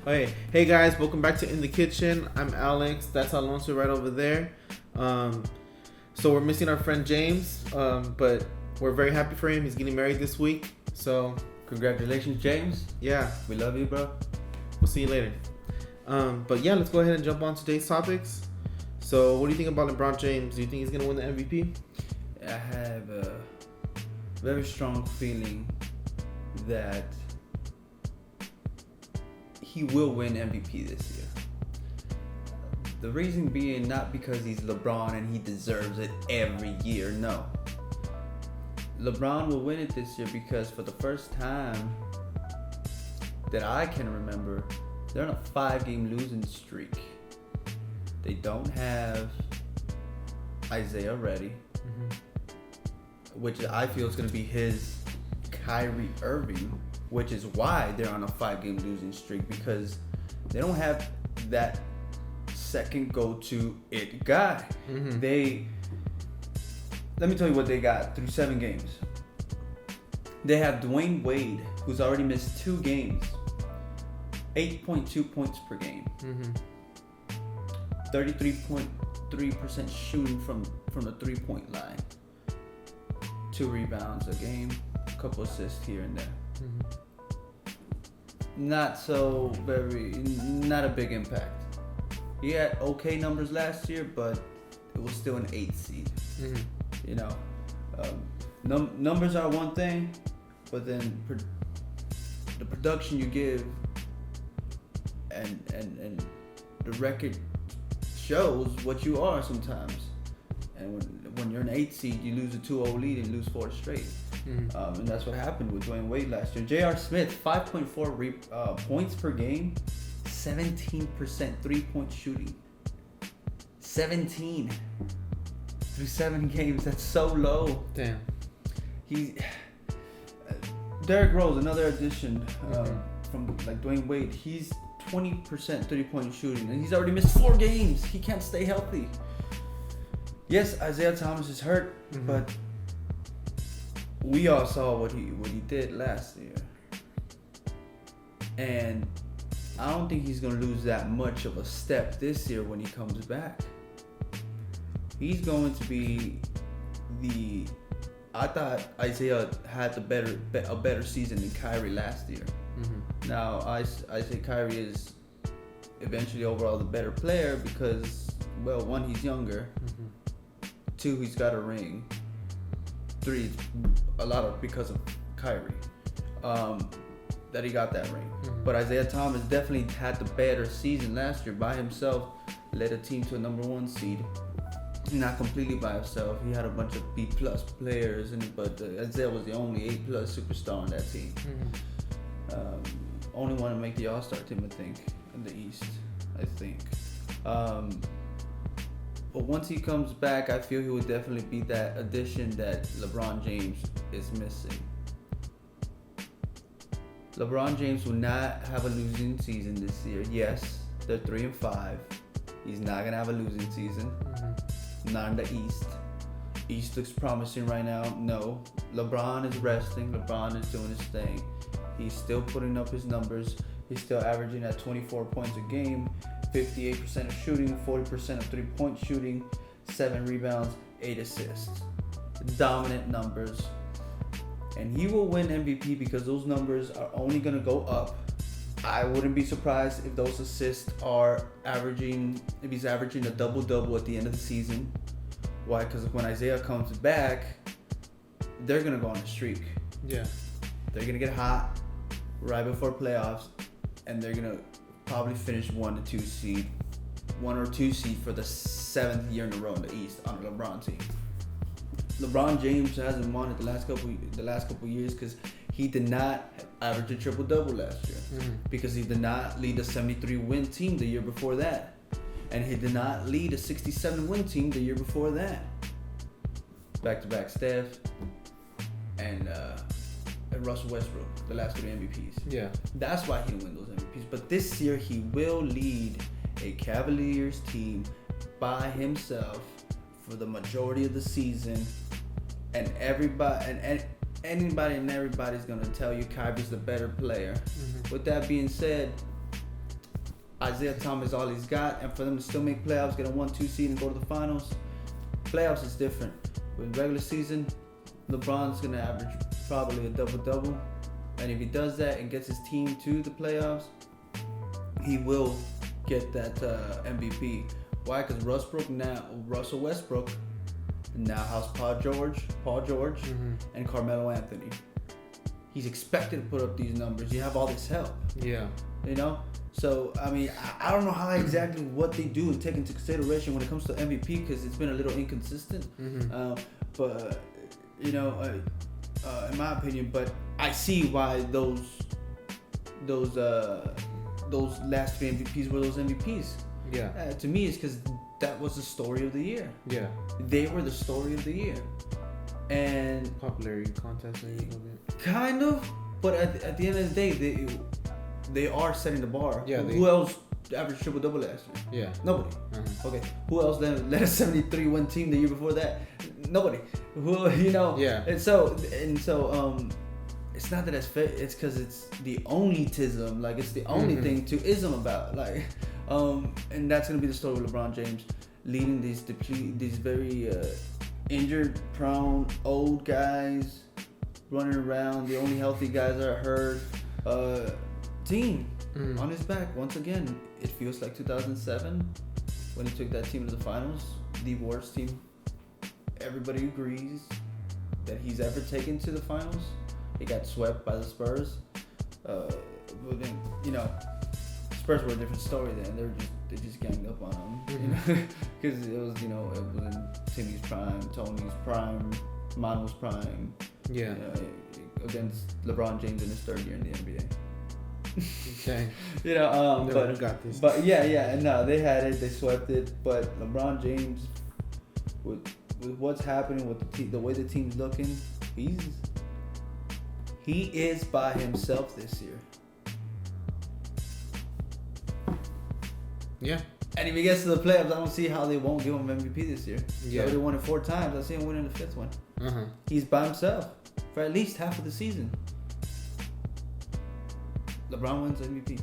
Okay, hey guys, welcome back to In the Kitchen. I'm Alex. That's Alonso right over there. So we're missing our friend James, but we're very happy for him. He's getting married this week. So Congratulations, James. yeah, We love you, bro. we'll see you later. But yeah, let's go ahead and jump on today's topics. So what do you think about LeBron James? Do you think he's gonna win the MVP? I have a very strong feeling that he will win MVP this year. The reason being not because he's LeBron and he deserves it every year, no. LeBron will win it this year because for the first time that I can remember, they're on a 5-game losing streak. They don't have Isaiah ready, which I feel is going to be his Kyrie Irving, which is why they're on a 5-game losing streak, because they don't have that second go-to it guy. Let me tell you what they got through 7 games. They have Dwayne Wade, who's already missed 2 games, 8.2 points per game, 33.3% shooting from the 3-point line, 2 rebounds a game, a couple assists here and there. Not a big impact. He had okay numbers last year, but it was still an 8th seed. You know, numbers are one thing, but then the production you give and the record shows what you are sometimes. And when you're an 8th seed, you lose a 2-0 lead and lose 4 straight. And that's what happened with Dwayne Wade last year. J.R. Smith, 5.4 points per game, 17% 3-point shooting. 17 through 7 games. That's so low. Damn. Derrick Rose, another addition from like Dwayne Wade. He's 20% 3-point shooting, and he's already missed 4 games. He can't stay healthy. Yes, Isaiah Thomas is hurt, but we all saw what he did last year, and I don't think he's gonna lose that much of a step this year when he comes back. He's going to be I thought Isaiah had a better season than Kyrie last year. Now I say Kyrie is eventually overall the better player because, well, 1, he's younger. 2, he's got a ring. 3, a lot of because of Kyrie that he got that ring. But Isaiah Thomas definitely had the better season last year by himself. Led a team to a number 1 seed. Not completely by himself. He had a bunch of B+ players, but Isaiah was the only A+ superstar on that team. Only one to make the All-Star team, I think, in the East. I think. But once he comes back, I feel he would definitely be that addition that LeBron James is missing. LeBron James will not have a losing season this year. Yes, they're 3-5. He's not gonna have a losing season. Not in the East. East looks promising right now. No, LeBron is resting. LeBron is doing his thing. He's still putting up his numbers. He's still averaging at 24 points a game, 58% of shooting, 40% of 3-point shooting, 7 rebounds, 8 assists. Dominant numbers. And he will win MVP because those numbers are only going to go up. I wouldn't be surprised if those assists are if he's averaging a double-double at the end of the season. Why? Because when Isaiah comes back, they're going to go on a streak. Yeah. They're going to get hot right before playoffs, and they're going to probably finish 1 or 2 seed for the 7th year in a row in the East on a LeBron team. LeBron James hasn't won it the last couple years because he did not average a triple-double last year because he did not lead a 73-win team the year before that, and he did not lead a 67-win team the year before that. Back-to-back Steph and Russell Westbrook, the last 3 MVPs. Yeah. That's why he didn't win those MVPs. But this year he will lead a Cavaliers team by himself for the majority of the season, and anybody and everybody's gonna tell you Kyrie's the better player. With that being said, Isaiah Thomas all he's got, and for them to still make playoffs, get a 1-2 seed, and go to the finals. Playoffs is different. With regular season, LeBron's gonna average probably a double-double, and if he does that and gets his team to the playoffs, he will get that MVP. Why? Because Russell Westbrook now has Paul George, and Carmelo Anthony. He's expected to put up these numbers. You have all this help. Yeah. You know? So, I mean, I don't know how exactly what they do and take into consideration when it comes to MVP, because it's been a little inconsistent. But, you know, in my opinion, but I see why those last 3 MVPs were those MVPs. Yeah. To me, it's because that was the story of the year. Yeah. They were the story of the year. And Popularity contest, maybe a little bit. kind of, but at the end of the day, they are setting the bar. Yeah. Who else averaged triple-double last year? Yeah. Nobody. Okay. Who else led a 73-win team the year before that? Nobody. Who, you know? Yeah. And so it's not that it's fit. It's because it's the only tism. Like, it's the only thing to ism about. Like, and that's gonna be the story of LeBron James leading these very injured-prone old guys running around. The only healthy guys are hurt. Team on his back once again. It feels like 2007 when he took that team to the finals, the worst team. Everybody agrees that he's ever taken to the finals. He got swept by the Spurs. But then, you know, Spurs were a different story then. They just ganged up on him, you know, because it was in Timmy's prime, Tony's prime, Mano's prime. Yeah. Against LeBron James in his 3rd year in the NBA. Okay. You know, but got this. But yeah, no, they had it, they swept it. But LeBron James, with what's happening with the way the team's looking, he is by himself this year. Yeah. And if he gets to the playoffs, I don't see how they won't give him MVP this year. He Yeah. already won it 4 times. I see him winning the 5th one. He's by himself for at least half of the season. LeBron wins MVP.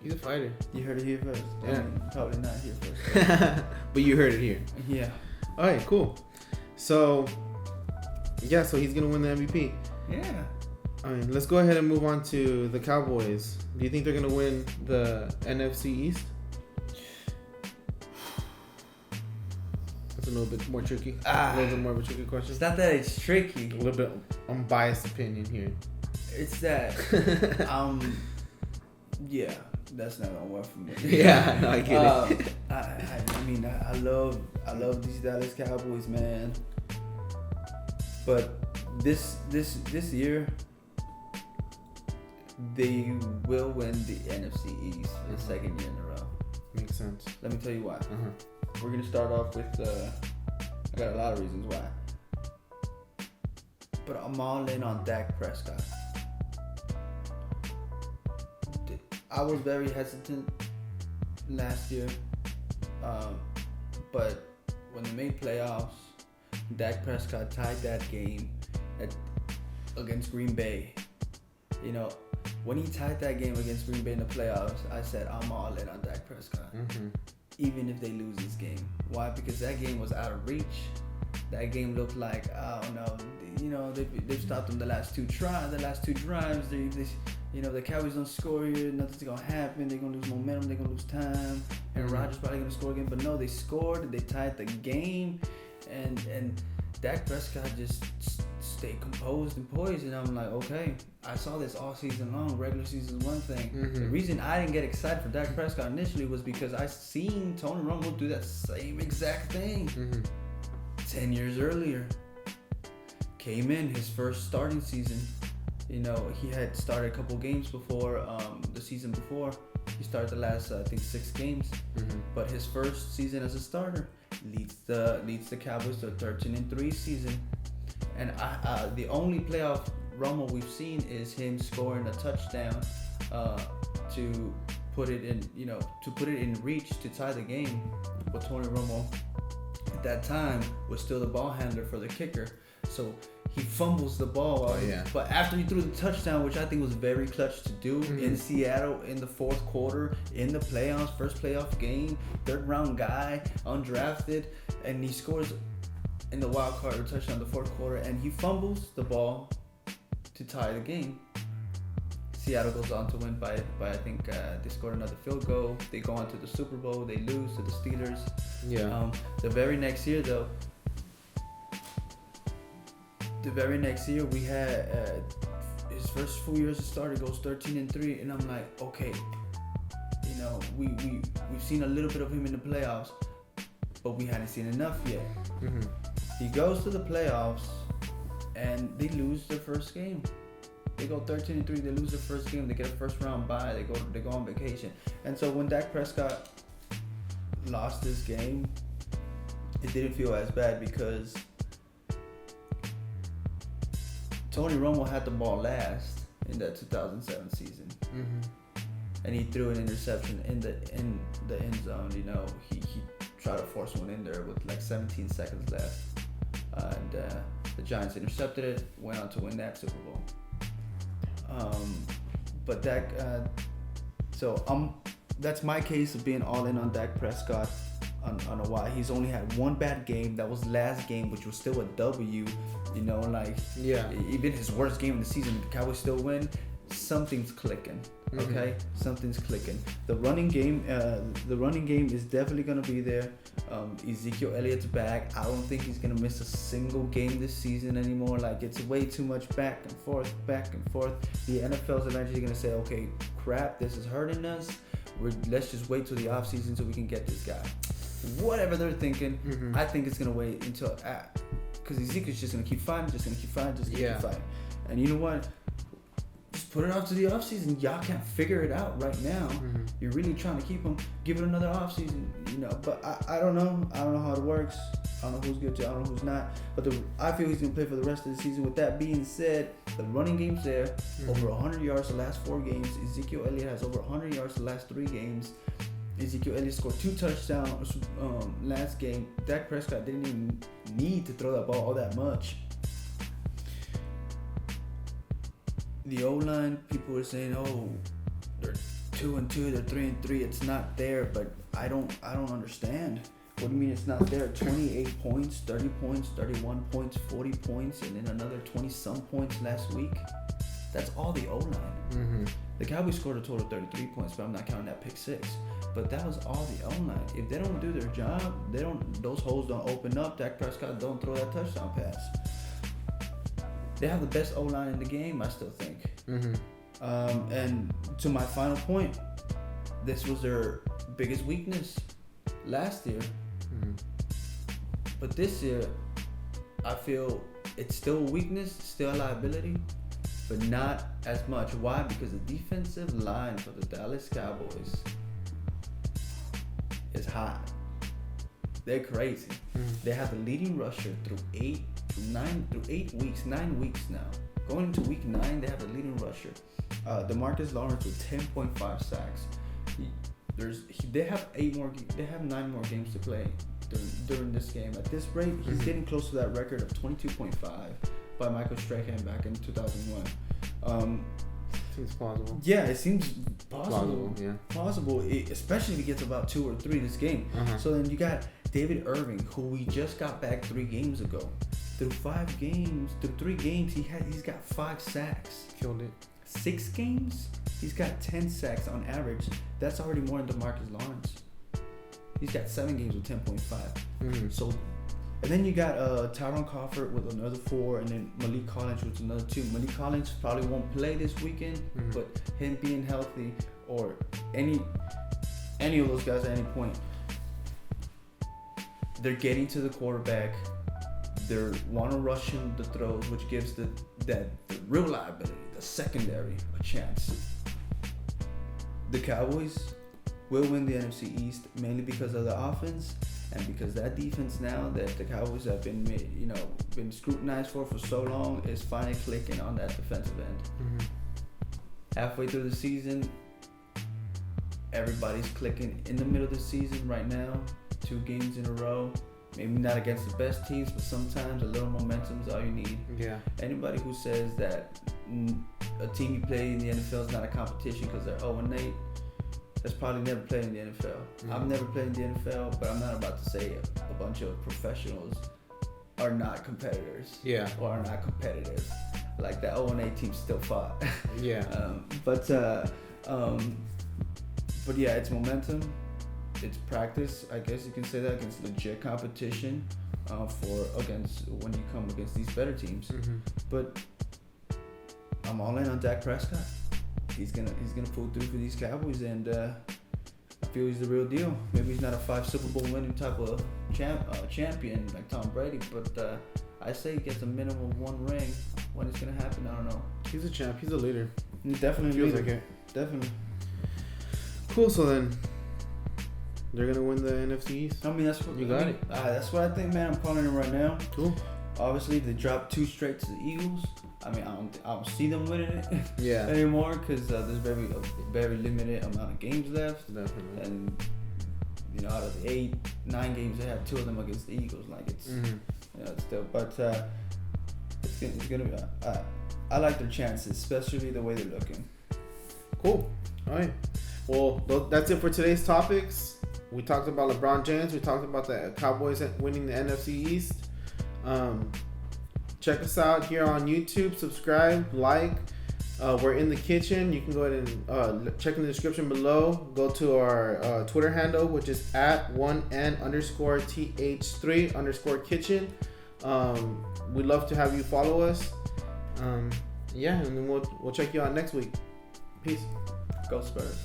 He's a fighter. You heard it here first. Yeah. I mean, probably not here first. But you heard it here. Yeah. All right, cool. So, yeah, so he's going to win the MVP. Yeah. All right, let's go ahead and move on to the Cowboys. Do you think they're going to win the NFC East? That's a little bit more tricky. A little bit more of a tricky question. It's not that it's tricky. A little bit unbiased opinion here. It's that, yeah, that's not gonna work for me. Yeah, no, I get it. I mean, I love these Dallas Cowboys, man. But this year, they will win the NFC East for the 2nd year in a row. Makes sense. Let me tell you why. We're gonna start off with. I got a lot of reasons why. But I'm all in on Dak Prescott. I was very hesitant last year, but when they made playoffs, Dak Prescott tied that game against Green Bay. You know, when he tied that game against Green Bay in the playoffs, I said, I'm all in on Dak Prescott. Even if they lose this game. Why? Because that game was out of reach. That game looked like, oh no, you know, they've stopped them the last two drives. They the Cowboys don't score here. Nothing's gonna happen. They're gonna lose momentum. They're gonna lose time. And Rodgers probably gonna score again. But no, they scored. They tied the game, and Dak Prescott just stayed composed and poised. And I'm like, okay, I saw this all season long. Regular season is one thing. The reason I didn't get excited for Dak Prescott initially was because I seen Tony Romo do that same exact thing 10 years earlier. Came in his first starting season. You know, he had started a couple games before, the season before. He started the last, I think, 6 games. But his first season as a starter leads the Cowboys to a 13-3 season. And the only playoff Romo we've seen is him scoring a touchdown to put it in reach to tie the game. But Tony Romo at that time was still the ball handler for the kicker. So he fumbles the ball. Oh, yeah. But after he threw the touchdown, which I think was very clutch to do in Seattle in the fourth quarter, in the playoffs, first playoff game, third round guy, undrafted, and he scores in the wild card touchdown in the fourth quarter, and he fumbles the ball to tie the game. Seattle goes on to win by I think they scored another field goal. They go on to the Super Bowl. They lose to the Steelers. Yeah. The very next year, though, we had his first full year as a starter goes 13-3, and I'm like, okay, you know, we've seen a little bit of him in the playoffs, but we hadn't seen enough yet. Mm-hmm. He goes to the playoffs, and they lose their first game. They go 13-3. They lose their first game. They get a first round bye. They go on vacation. And so when Dak Prescott lost this game, it didn't feel as bad because Tony Romo had the ball last in that 2007 season, and he threw an interception in the end zone. You know, he tried to force one in there with like 17 seconds left, and the Giants intercepted it. Went on to win that Super Bowl. But Dak, that's my case of being all in on Dak Prescott on a why. He's only had one bad game. That was last game, which was still a W. You know, like even his worst game of the season, the Cowboys still win. Something's clicking. Okay, something's clicking. The running game is definitely gonna be there. Ezekiel Elliott's back. I don't think he's gonna miss a single game this season anymore. Like, it's way too much back and forth. The NFL's eventually gonna say, okay, crap, this is hurting us. Let's just wait till the offseason so we can get this guy. Whatever they're thinking, I think it's gonna wait until because Ezekiel's just gonna keep fighting. And you know what? Just put it off to the offseason. Y'all can't figure it out right now. You're really trying to keep him. Give it another offseason, you know. But I don't know. I don't know how it works. I don't know who's good to. I don't know who's not. But I feel he's gonna play for the rest of the season. With that being said, the running game's there. Over 100 yards the last 4 games. Ezekiel Elliott has over 100 yards the last 3 games. Ezekiel Elliott scored 2 touchdowns last game. Dak Prescott didn't even need to throw that ball all that much. The O-line, people were saying, oh, they're 2-2, they're 3-3. It's not there, but I don't understand. What do you mean it's not there? 28 points, 30 points, 31 points, 40 points, and then another 20-some points last week. That's all the O-line. The Cowboys scored a total of 33 points, but I'm not counting that pick 6. But that was all the O-line. If they don't do their job, those holes don't open up. Dak Prescott don't throw that touchdown pass. They have the best O-line in the game, I still think. And to my final point, this was their biggest weakness last year. But this year, I feel it's still a weakness, still a liability, but not as much. Why? Because the defensive line for the Dallas Cowboys is hot. They're crazy. They have the leading rusher through 9 weeks now. Going into week 9, they have the leading rusher. DeMarcus Lawrence with 10.5 sacks. They have 9 more games to play during this game. At this rate, he's getting close to that record of 22.5 by Michael Strahan back in 2001. Seems plausible. Yeah, it seems possible. Plausible, Especially if he gets about 2 or 3 this game. So then you got David Irving, who we just got back 3 games ago. Through 3 games, he's got 5 sacks. Killed it. 6 games, he's got 10 sacks on average. That's already more than DeMarcus Lawrence. He's got 7 games with 10.5. So, and then you got Tyron Crawford with another 4, and then Malik Collins with another 2. Malik Collins probably won't play this weekend, but him being healthy or any of those guys at any point, they're getting to the quarterback. They want to rush him the throws, which gives the real liability, the secondary, a chance. The Cowboys will win the NFC East mainly because of the offense and because that defense now that the Cowboys have been scrutinized for so long is finally clicking on that defensive end. Halfway through the season, everybody's clicking. In the middle of the season right now, 2 games in a row, Maybe not against the best teams, but sometimes a little momentum is all you need. Yeah. Anybody who says that a team you play in the NFL is not a competition because they're 0-8, that's probably never played in the NFL. Mm-hmm. I've never played in the NFL, but I'm not about to say a bunch of professionals are not competitors. Yeah. Or are not competitors. Like that 0-8 team still fought. Yeah. But yeah, it's momentum. It's practice. I guess you can say that against legit competition against when you come against these better teams. Mm-hmm. But I'm all in on Dak Prescott. He's gonna pull through for these Cowboys, and I feel he's the real deal. Maybe he's not a 5 Super Bowl winning type of champion like Tom Brady, but I say he gets a minimum of 1 ring. When it's gonna happen, I don't know. He's a champ. He's a leader. He's definitely Feels leader. like it. Definitely. Cool. So then, they're gonna win the NFC East. I mean, that's what You got it. That's what I think, man. I'm calling it right now. Cool. Obviously, if they drop 2 straight to the Eagles, I mean, I don't see them winning it Yeah. anymore because there's a very limited amount of games left. Definitely. And out of the 8, 9 games, they have 2 of them against the Eagles. Like it's, it's still, but it's gonna be. I like their chances, especially the way they're looking. Cool. All right. Well, that's it for today's topics. We talked about LeBron James. We talked about the Cowboys winning the NFC East. Check us out here on YouTube. Subscribe, like. We're in the kitchen. You can go ahead and check in the description below. Go to our Twitter handle, which is @1N_TH3_kitchen. We'd love to have you follow us. And then we'll check you out next week. Peace. Go Spurs.